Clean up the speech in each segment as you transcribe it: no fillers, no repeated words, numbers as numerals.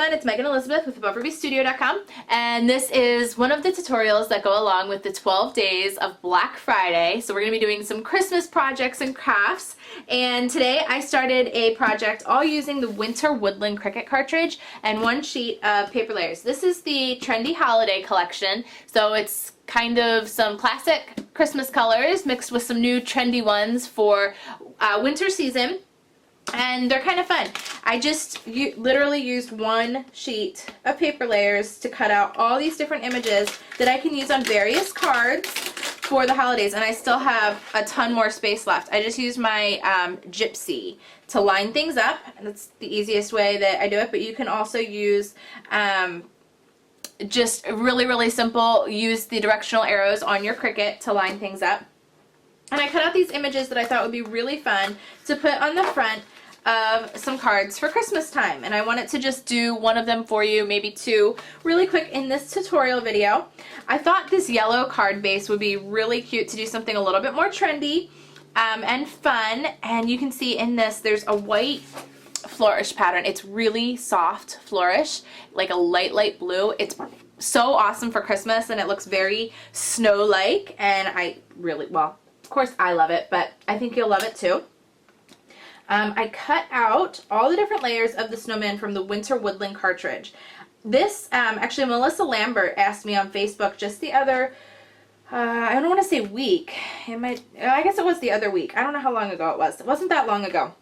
everyone, it's Megan Elizabeth with AboveRubyStudio.com, and this is one of the tutorials that go along with the 12 days of Black Friday. So we're going to be doing some Christmas projects and crafts, and today I started a project all using the Winter Woodland Cricut cartridge and one sheet of paper layers. This is the Trendy Holiday collection, so it's kind of some classic Christmas colors mixed with some new trendy ones for winter season. And they're kind of fun. I just literally used one sheet of paper layers to cut out all these different images that I can use on various cards for the holidays, and I still have a ton more space left. I just used my gypsy to line things up, and that's the easiest way that I do it, but you can also use just really simple, use the directional arrows on your Cricut to line things up. And I cut out these images that I thought would be really fun to put on the front of some cards for Christmas time, and I wanted to just do one of them for you, maybe two, really quick in this tutorial video. I thought this yellow card base would be really cute to do something a little bit more trendy and fun, and you can see in this there's a white flourish pattern. It's really soft flourish, like a light blue. It's so awesome for Christmas, and it looks very snow-like, and I really, well, of course I love it, but I think you'll love it too. I cut out all the different layers of the snowman from the Winter Woodland cartridge. This, actually Melissa Lambert asked me on Facebook just the other, I don't want to say week, I guess it was the other week. I don't know how long ago it was. It wasn't that long ago.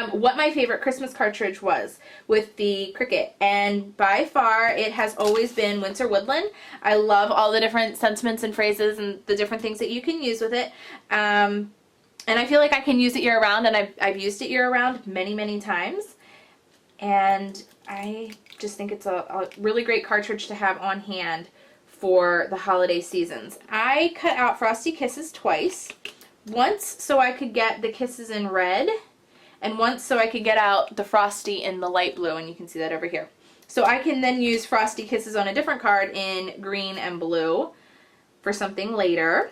What my favorite Christmas cartridge was with the Cricut, and by far it has always been Winter Woodland. I love all the different sentiments and phrases and the different things that you can use with it. And I feel like I can use it year-round, and I've used it year-round many times. And I just think it's a really great cartridge to have on hand for the holiday seasons. I cut out Frosty Kisses twice. Once so I could get the kisses in red, and once so I could get out the Frosty in the light blue, and you can see that over here. So I can then use Frosty Kisses on a different card in green and blue for something later.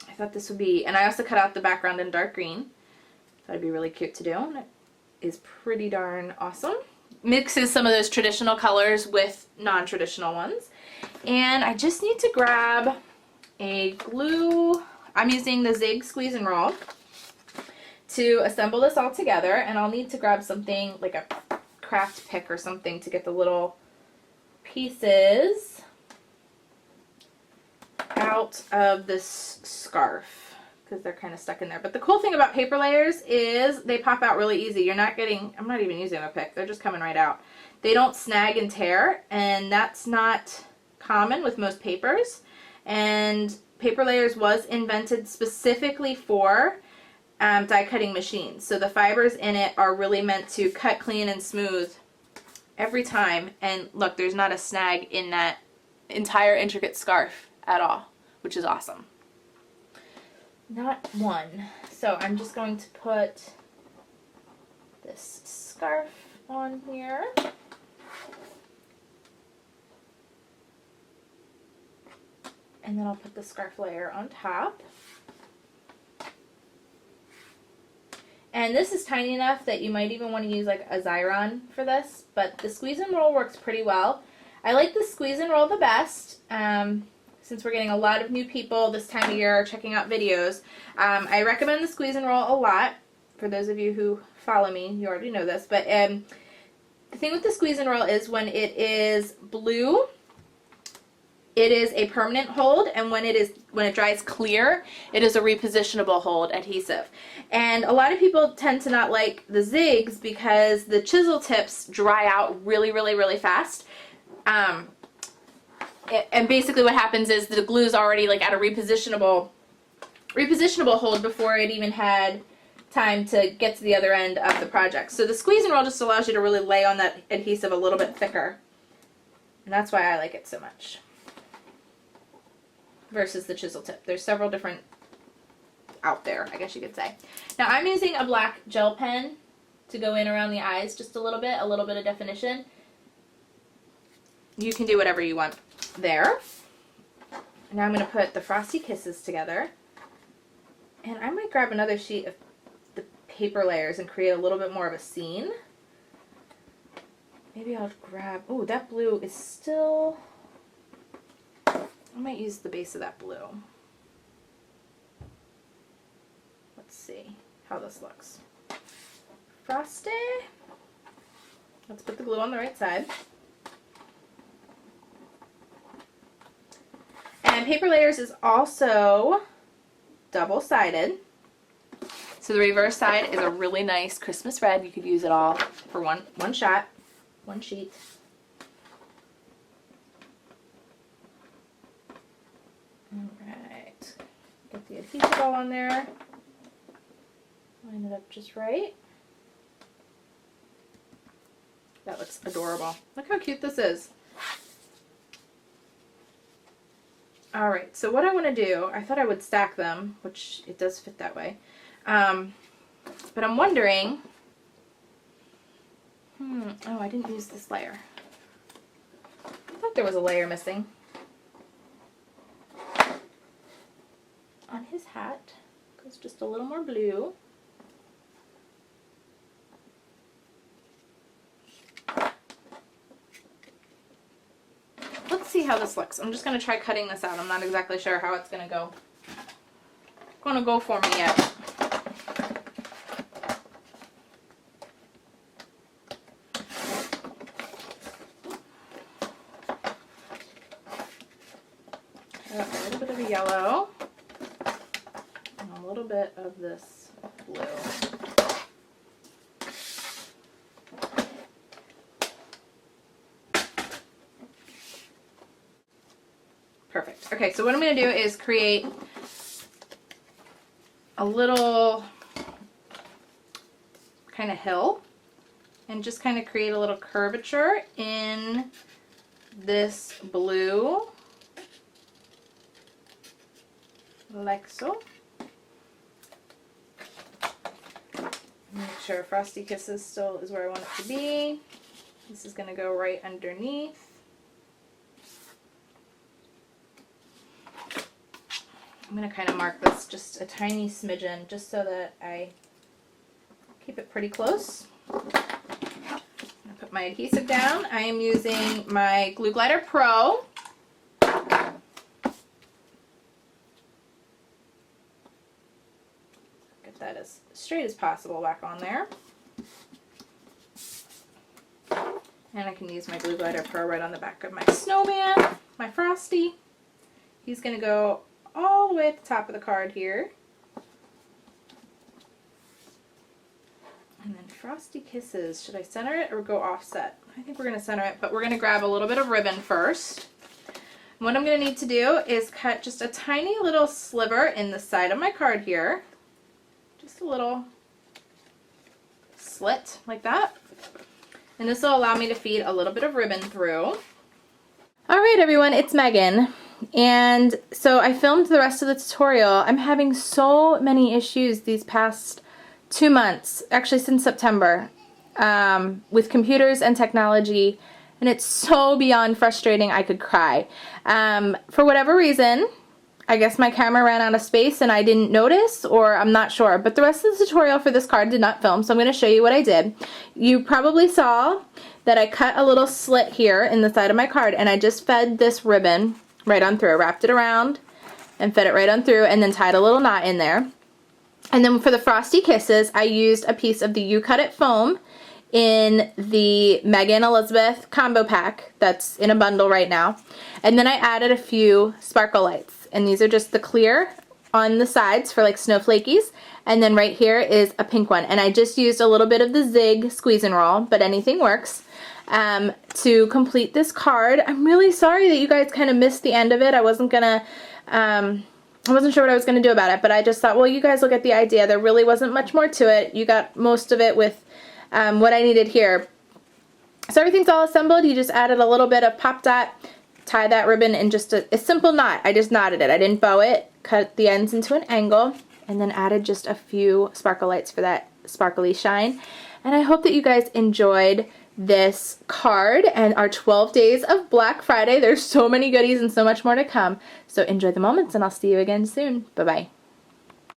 I thought this would be, and I also cut out the background in dark green. That'd be really cute to do, and it is pretty darn awesome. Mixes some of those traditional colors with non-traditional ones. And I just need to grab a glue. I'm using the Zig Squeeze and Roll to assemble this all together, and I'll need to grab something like a craft pick or something to get the little pieces out of this scarf because they're kind of stuck in there. But the cool thing about paper layers is they pop out really easy. You're not getting, I'm not even using a pick, they're just coming right out. They don't snag and tear, and that's not common with most papers. And paper layers was invented specifically for die cutting machines. So the fibers in it are really meant to cut clean and smooth every time. And look, there's not a snag in that entire intricate scarf at all, which is awesome. Not one. So I'm just going to put this scarf on here. And then I'll put the scarf layer on top. And this is tiny enough that you might even want to use like a Xyron for this, but the squeeze and roll works pretty well. I like the squeeze and roll the best. Since we're getting a lot of new people this time of year checking out videos, I recommend the squeeze and roll a lot. For those of you who follow me, you already know this, but the thing with the squeeze and roll is when it is blue, it is a permanent hold, and when it dries clear, it is a repositionable hold adhesive. And a lot of people tend to not like the zigs because the chisel tips dry out really fast. And basically what happens is the glue is already like at a repositionable hold before it even had time to get to the other end of the project. So the squeeze and roll just allows you to really lay on that adhesive a little bit thicker. And that's why I like it so much versus the chisel tip. There's several different out there, I guess you could say. Now I'm using a black gel pen to go in around the eyes just a little bit of definition. You can do whatever you want there. Now I'm going to put the Frosty Kisses together, and I might grab another sheet of the paper layers and create a little bit more of a scene. maybe I'll grab, oh, that blue is still, I might use the base of that blue. Let's see how this looks. Frosty. Let's put the glue on the right side. And paper Layerz is also double-sided. So the reverse side is a really nice Christmas red. You could use it all for one shot, one sheet. Alright. Get the adhesive all on there. Line it up just right. That looks adorable. Look how cute this is. Alright, so what I want to do, I thought I would stack them, which it does fit that way. But I'm wondering, oh, I didn't use this layer. I thought there was a layer missing. On his hat goes just a little more blue. Let's see how this looks. I'm just going to try cutting this out. I'm not exactly sure how it's going to go. Going to go for me yet. Got a little bit of a yellow and a little bit of this blue. Perfect. Okay, so what I'm going to do is create a little kind of hill and just kind of create a little curvature in this blue, like so. Make sure Frosty Kisses still is where I want it to be. This is going to go right underneath. I'm going to kind of mark this just a tiny smidgen just so that I keep it pretty close. I'm going to put my adhesive down. I am using my Glue Glider Pro. Get that as straight as possible back on there. And I can use my Glue Glider Pro right on the back of my snowman, my Frosty. He's going to go all the way at the top of the card here. And then Frosty Kisses. Should I center it or go offset? I think we're going to center it, but we're going to grab a little bit of ribbon first. And what I'm going to need to do is cut just a tiny little sliver in the side of my card here. Just a little slit like that. And this will allow me to feed a little bit of ribbon through. Alright everyone, it's Megan. And so I filmed the rest of the tutorial. I'm having so many issues these past 2 months, actually since September, with computers and technology, and it's so beyond frustrating I could cry. For whatever reason, I guess my camera ran out of space and I didn't notice, or I'm not sure, but the rest of the tutorial for this card did not film, so I'm going to show you what I did. You probably saw that I cut a little slit here in the side of my card, and I just fed this ribbon right on through. I wrapped it around and fed it right on through and then tied a little knot in there. And then for the Frosty Kisses, I used a piece of the You Cut It foam in the Megan Elizabeth combo pack that's in a bundle right now. And then I added a few sparkle lights. And these are just the clear on the sides for like snowflakies. And then right here is a pink one. And I just used a little bit of the Zig Squeeze and Roll, but anything works. To complete this card. I'm really sorry that you guys kind of missed the end of it. I wasn't gonna, I wasn't sure what I was gonna do about it, but I just thought, well, you guys will get the idea. There really wasn't much more to it. You got most of it with what I needed here. So everything's all assembled. You just added a little bit of Pop Dot, tie that ribbon in just a simple knot. I just knotted it. I didn't bow it, cut the ends into an angle, and then added just a few sparkle lights for that sparkly shine. And I hope that you guys enjoyed this card and our 12 days of Black Friday. There's so many goodies and so much more to come. So enjoy the moments, and I'll see you again soon. Bye-bye.